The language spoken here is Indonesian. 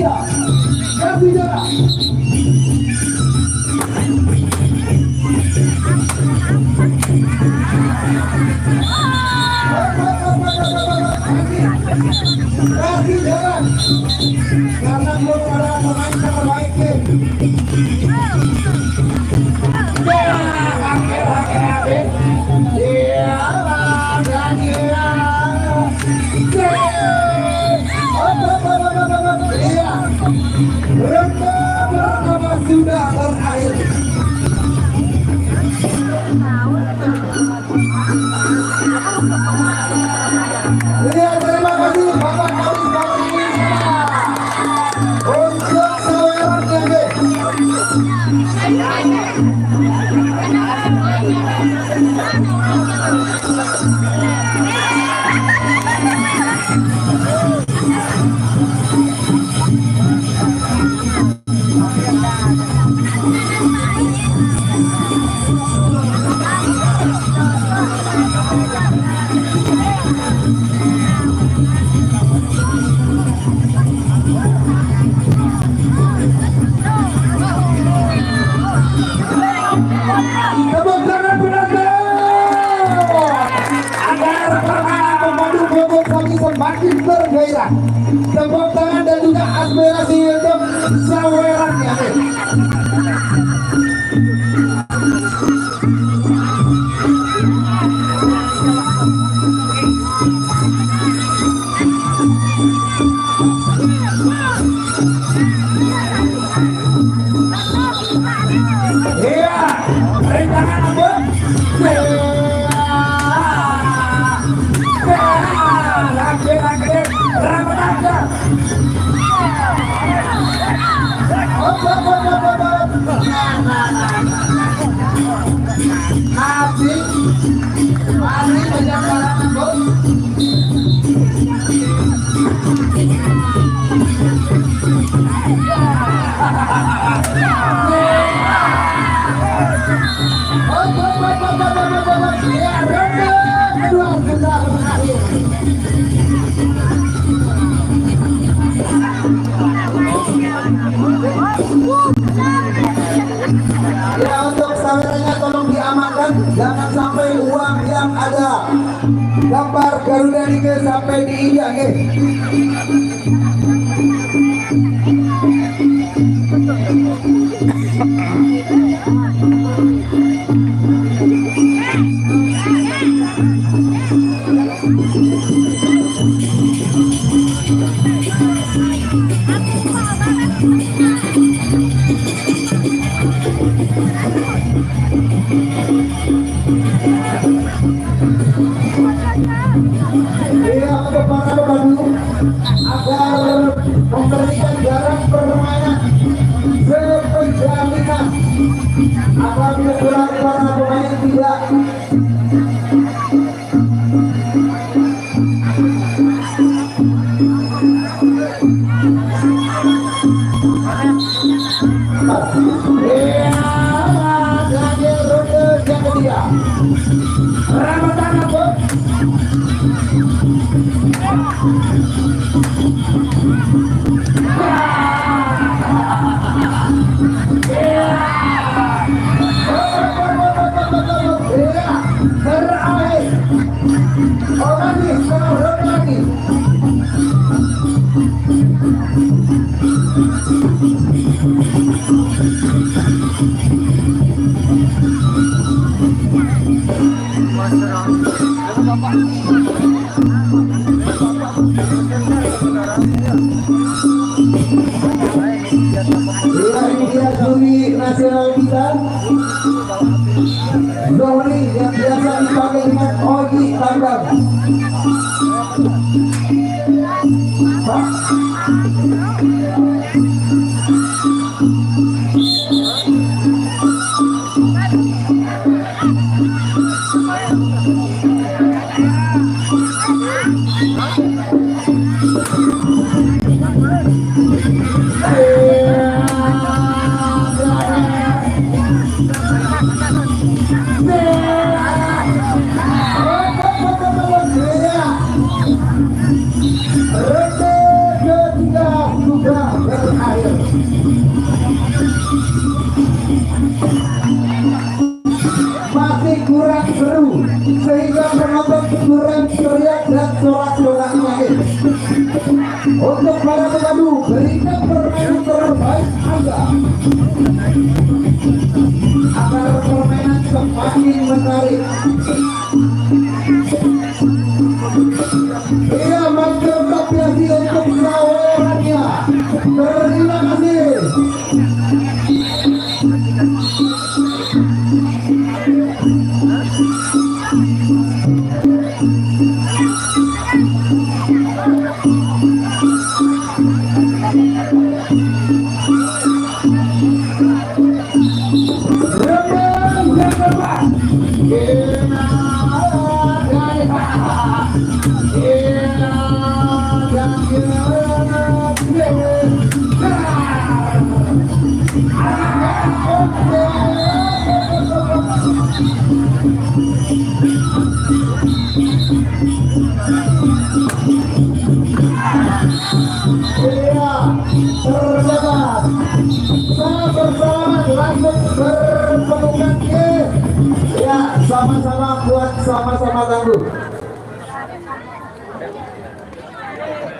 dia. Kasih jarak. Kasih jarak. Karena belum ada pemain terbaik tim. Sudah berakhir. Ya, terima kasih Bapak Kalis untuk Saweran TV. Tepuk tangan penonton agar permainan pemandu bobot kami semakin bergairah. Tepuk tangan dan juga aspirasi untuk Saweran ya. Ya, untuk sawerannya tolong diamankan, jangan sampai uang yang ada gambar Garuda ini sampai diinjak. Ya, untuk para pemandu agar memberikan jarak permainan berpenjaminan apabila para pemain tidak ini dia juri nasional kita, juri yang biasa dipakai dengan Oji Tanggang. Untuk para pemandu, berikan permainan terbaik Anda agar permainan semakin menarik. Iya, mantap apresiasi untuk sawerannya. Terima kasih. Terdapat sangat berselamat langsung berpelukan ya sama-sama kuat sama-sama tangguh.